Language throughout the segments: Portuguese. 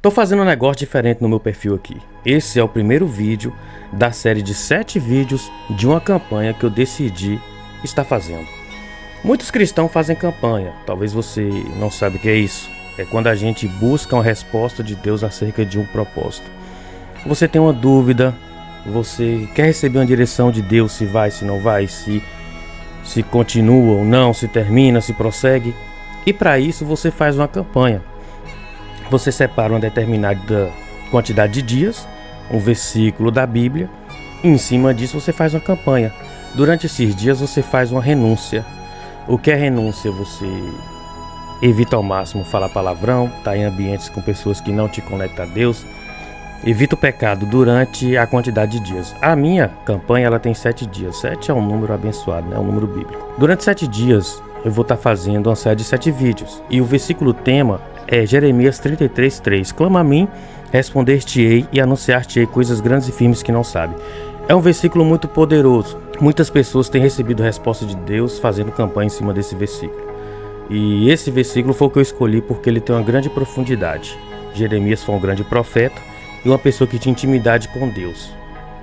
Tô fazendo um negócio diferente no meu perfil aqui. Esse é o primeiro vídeo da série de 7 vídeos de uma campanha que eu decidi estar fazendo. Muitos cristãos fazem campanha, talvez você não saiba o que é isso. É quando a gente busca uma resposta de Deus acerca de um propósito. Você tem uma dúvida, você quer receber uma direção de Deus, se vai, se não vai, se continua ou não, se termina, se prossegue. E para isso você faz uma campanha. Você separa uma determinada quantidade de dias, um versículo da Bíblia, e em cima disso você faz uma campanha. Durante esses dias você faz uma renúncia. O que é renúncia? Você evita ao máximo falar palavrão, tá em ambientes com pessoas que não te conectam a Deus. Evita o pecado durante a quantidade de dias. A minha campanha ela tem 7 dias. 7 é um número abençoado, né? É um número bíblico. Durante 7 dias eu vou estar fazendo uma série de 7 vídeos. E o versículo tema é Jeremias 33:3. Clama a mim, responder-te-ei e anunciar-te-ei coisas grandes e firmes que não sabe. É um versículo muito poderoso. Muitas pessoas têm recebido a resposta de Deus fazendo campanha em cima desse versículo. E esse versículo foi o que eu escolhi porque ele tem uma grande profundidade. Jeremias foi um grande profeta e uma pessoa que tinha intimidade com Deus.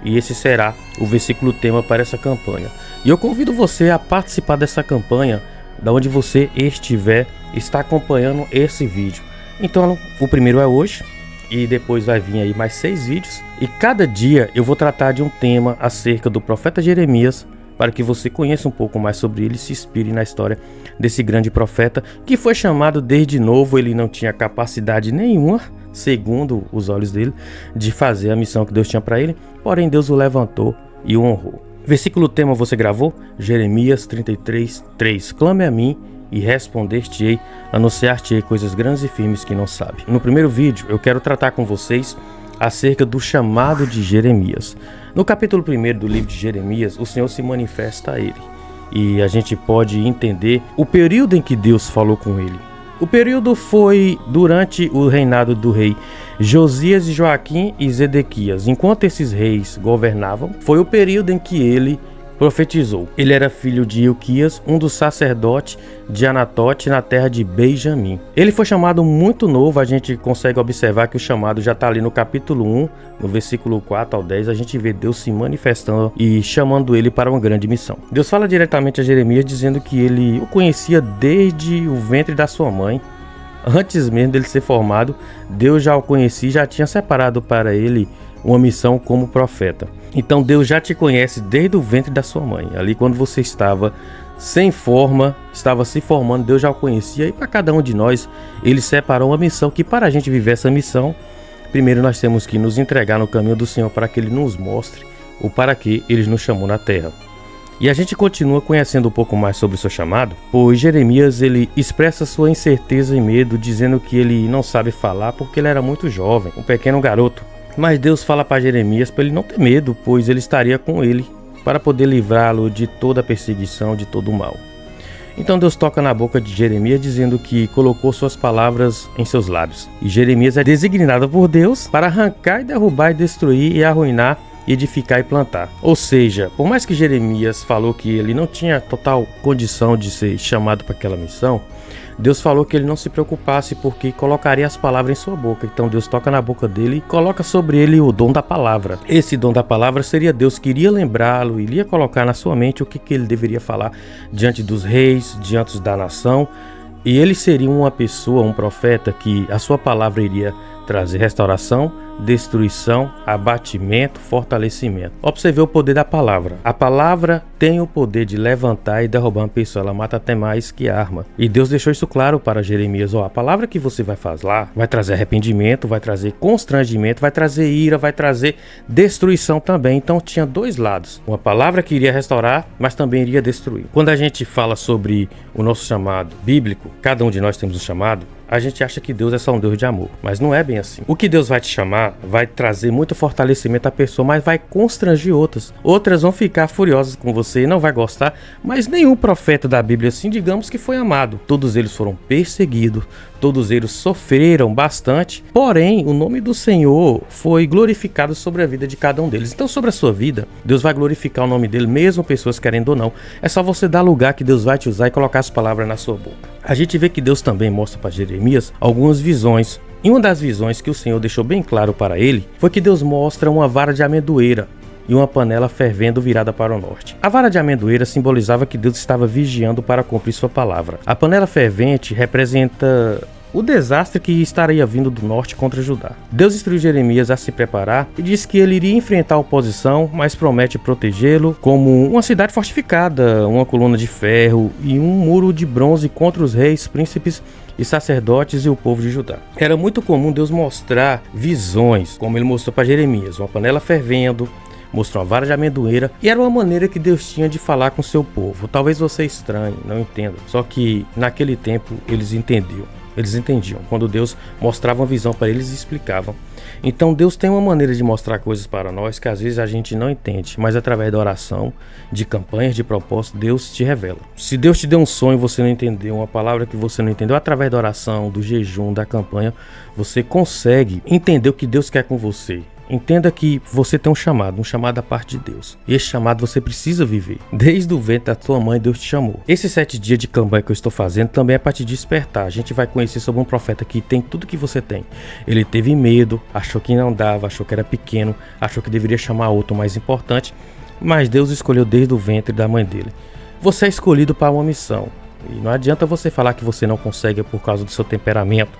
E esse será o versículo tema para essa campanha. E eu convido você a participar dessa campanha, da onde você estiver, está acompanhando esse vídeo. Então o primeiro é hoje e depois vai vir aí mais 6 vídeos. E cada dia eu vou tratar de um tema acerca do profeta Jeremias, para que você conheça um pouco mais sobre ele e se inspire na história desse grande profeta que foi chamado desde novo. Ele não tinha capacidade nenhuma, segundo os olhos dele, de fazer a missão que Deus tinha para ele, porém Deus o levantou e o honrou. Versículo tema você gravou? Jeremias 33:3. Clame a mim e responder-te-ei, anunciar-te-ei coisas grandes e firmes que não sabe. No primeiro vídeo eu quero tratar com vocês acerca do chamado de Jeremias. No capítulo 1 do livro de Jeremias, o Senhor se manifesta a ele. E a gente pode entender o período em que Deus falou com ele. O período foi durante o reinado do rei Josias, Joaquim e Zedequias. Enquanto esses reis governavam, foi o período em que ele profetizou. Ele era filho de Ilquias, um dos sacerdotes de Anatote, na terra de Benjamim. Ele foi chamado muito novo. A gente consegue observar que o chamado já está ali no capítulo 1, no versículo 4 ao 10. A gente vê Deus se manifestando e chamando ele para uma grande missão. Deus fala diretamente a Jeremias dizendo que ele o conhecia desde o ventre da sua mãe. Antes mesmo dele ser formado, Deus já o conhecia e já tinha separado para ele uma missão como profeta. Então Deus já te conhece desde o ventre da sua mãe. Ali quando você estava sem forma, estava se formando, Deus já o conhecia. E para cada um de nós, Ele separou uma missão que para a gente viver essa missão, primeiro nós temos que nos entregar no caminho do Senhor para que Ele nos mostre o para que Ele nos chamou na terra. E a gente continua conhecendo um pouco mais sobre o seu chamado, pois Jeremias ele expressa sua incerteza e medo, dizendo que ele não sabe falar porque ele era muito jovem, um pequeno garoto. Mas Deus fala para Jeremias para ele não ter medo, pois ele estaria com ele para poder livrá-lo de toda a perseguição, de todo o mal. Então Deus toca na boca de Jeremias dizendo que colocou suas palavras em seus lábios. E Jeremias é designado por Deus para arrancar e derrubar e destruir e arruinar, edificar e plantar. Ou seja, por mais que Jeremias falou que ele não tinha total condição de ser chamado para aquela missão, Deus falou que ele não se preocupasse porque colocaria as palavras em sua boca. Então Deus toca na boca dele e coloca sobre ele o dom da palavra. Esse dom da palavra seria Deus que iria lembrá-lo, iria colocar na sua mente o que ele deveria falar diante dos reis, diante da nação. E ele seria uma pessoa, um profeta que a sua palavra iria trazer restauração, destruição, abatimento, fortalecimento. Observe o poder da palavra. A palavra tem o poder de levantar e derrubar uma pessoa. Ela mata até mais que arma. E Deus deixou isso claro para Jeremias. A palavra que você vai falar vai trazer arrependimento, vai trazer constrangimento, vai trazer ira, vai trazer destruição também. Então tinha 2 lados. Uma palavra que iria restaurar, mas também iria destruir. Quando a gente fala sobre o nosso chamado bíblico, cada um de nós temos um chamado, a gente acha que Deus é só um Deus de amor, mas não é bem assim. O que Deus vai te chamar vai trazer muito fortalecimento à pessoa, mas vai constranger outras. Outras vão ficar furiosas com você e não vai gostar, mas nenhum profeta da Bíblia assim, digamos que foi amado. Todos eles foram perseguidos, todos eles sofreram bastante, porém o nome do Senhor foi glorificado sobre a vida de cada um deles. Então sobre a sua vida, Deus vai glorificar o nome dele, mesmo pessoas querendo ou não. É só você dar lugar que Deus vai te usar e colocar as palavras na sua boca. A gente vê que Deus também mostra para Jeremias algumas visões. E uma das visões que o Senhor deixou bem claro para ele foi que Deus mostra uma vara de amendoeira e uma panela fervendo virada para o norte. A vara de amendoeira simbolizava que Deus estava vigiando para cumprir sua palavra. A panela fervente representa o desastre que estaria vindo do norte contra Judá. Deus instruiu Jeremias a se preparar e disse que ele iria enfrentar a oposição, mas promete protegê-lo como uma cidade fortificada, uma coluna de ferro e um muro de bronze contra os reis, príncipes e sacerdotes e o povo de Judá. Era muito comum Deus mostrar visões, como ele mostrou para Jeremias, uma panela fervendo, mostrou uma vara de amendoeira, e era uma maneira que Deus tinha de falar com seu povo. Talvez você estranhe, não entenda, só que naquele tempo eles entendiam. Quando Deus mostrava uma visão para eles e explicavam. Então Deus tem uma maneira de mostrar coisas para nós que às vezes a gente não entende, mas através da oração, de campanhas, de propósito, Deus te revela. Se Deus te deu um sonho e você não entendeu, uma palavra que você não entendeu, através da oração, do jejum, da campanha, você consegue entender o que Deus quer com você. Entenda que você tem um chamado da parte de Deus. E esse chamado você precisa viver. Desde o ventre da tua mãe, Deus te chamou. Esses 7 dias de campanha que eu estou fazendo também é para te despertar. A gente vai conhecer sobre um profeta que tem tudo que você tem. Ele teve medo, achou que não dava, achou que era pequeno, achou que deveria chamar outro mais importante, mas Deus escolheu desde o ventre da mãe dele. Você é escolhido para uma missão. E não adianta você falar que você não consegue por causa do seu temperamento,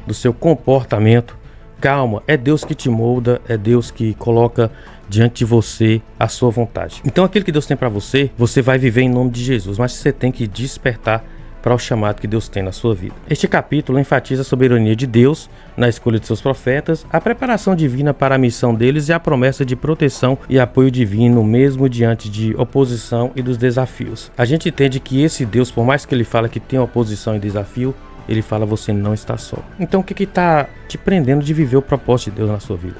do seu comportamento. Calma, é Deus que te molda, é Deus que coloca diante de você a sua vontade. Então aquilo que Deus tem para você, você vai viver em nome de Jesus, mas você tem que despertar para o chamado que Deus tem na sua vida. Este capítulo enfatiza a soberania de Deus na escolha de seus profetas, a preparação divina para a missão deles e a promessa de proteção e apoio divino mesmo diante de oposição e dos desafios. A gente entende que esse Deus, por mais que ele fala que tem oposição e desafio, ele fala: você não está só. Então o que está te prendendo de viver o propósito de Deus na sua vida?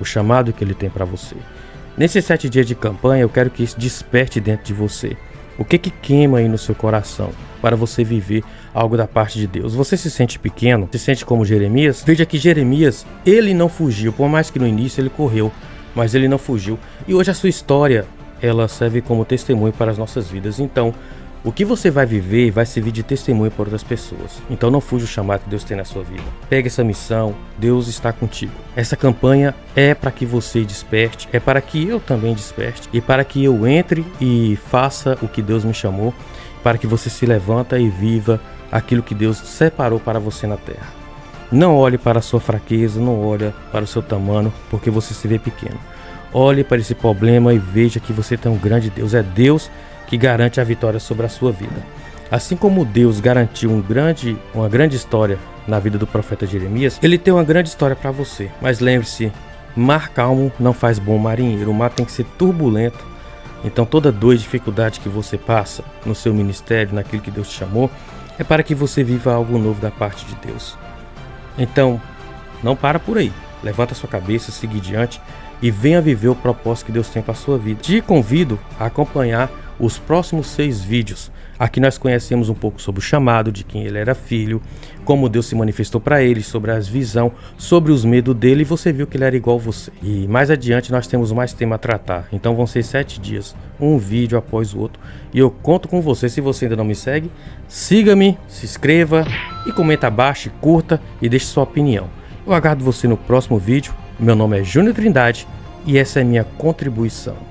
O chamado que ele tem para você. Nesses 7 dias de campanha, eu quero que isso desperte dentro de você. O que queima aí no seu coração para você viver algo da parte de Deus? Você se sente pequeno? Se sente como Jeremias? Veja que Jeremias, ele não fugiu. Por mais que no início ele correu, mas ele não fugiu. E hoje a sua história, ela serve como testemunho para as nossas vidas. Então, o que você vai viver vai servir de testemunho para outras pessoas. Então não fuja o chamado que Deus tem na sua vida. Pegue essa missão, Deus está contigo. Essa campanha é para que você desperte, é para que eu também desperte, e para que eu entre e faça o que Deus me chamou, para que você se levanta e viva aquilo que Deus separou para você na terra. Não olhe para a sua fraqueza, não olhe para o seu tamanho, porque você se vê pequeno. Olhe para esse problema e veja que você tem um grande Deus. É Deus que garante a vitória sobre a sua vida. Assim como Deus garantiu uma grande história na vida do profeta Jeremias, ele tem uma grande história para você. Mas lembre-se, mar calmo não faz bom marinheiro. O mar tem que ser turbulento. Então toda dor e dificuldade que você passa no seu ministério, naquilo que Deus te chamou, é para que você viva algo novo da parte de Deus. Então, não para por aí. Levanta sua cabeça, siga adiante e venha viver o propósito que Deus tem para a sua vida. Te convido a acompanhar os próximos 6 vídeos. Aqui nós conhecemos um pouco sobre o chamado, de quem ele era filho, como Deus se manifestou para ele, sobre as visões, sobre os medos dele, e você viu que ele era igual a você. E mais adiante nós temos mais tema a tratar. Então vão ser 7 dias, um vídeo após o outro. E eu conto com você. Se você ainda não me segue, siga-me, se inscreva e comenta abaixo, curta e deixe sua opinião. Eu aguardo você no próximo vídeo. Meu nome é Júnior Trindade e essa é minha contribuição.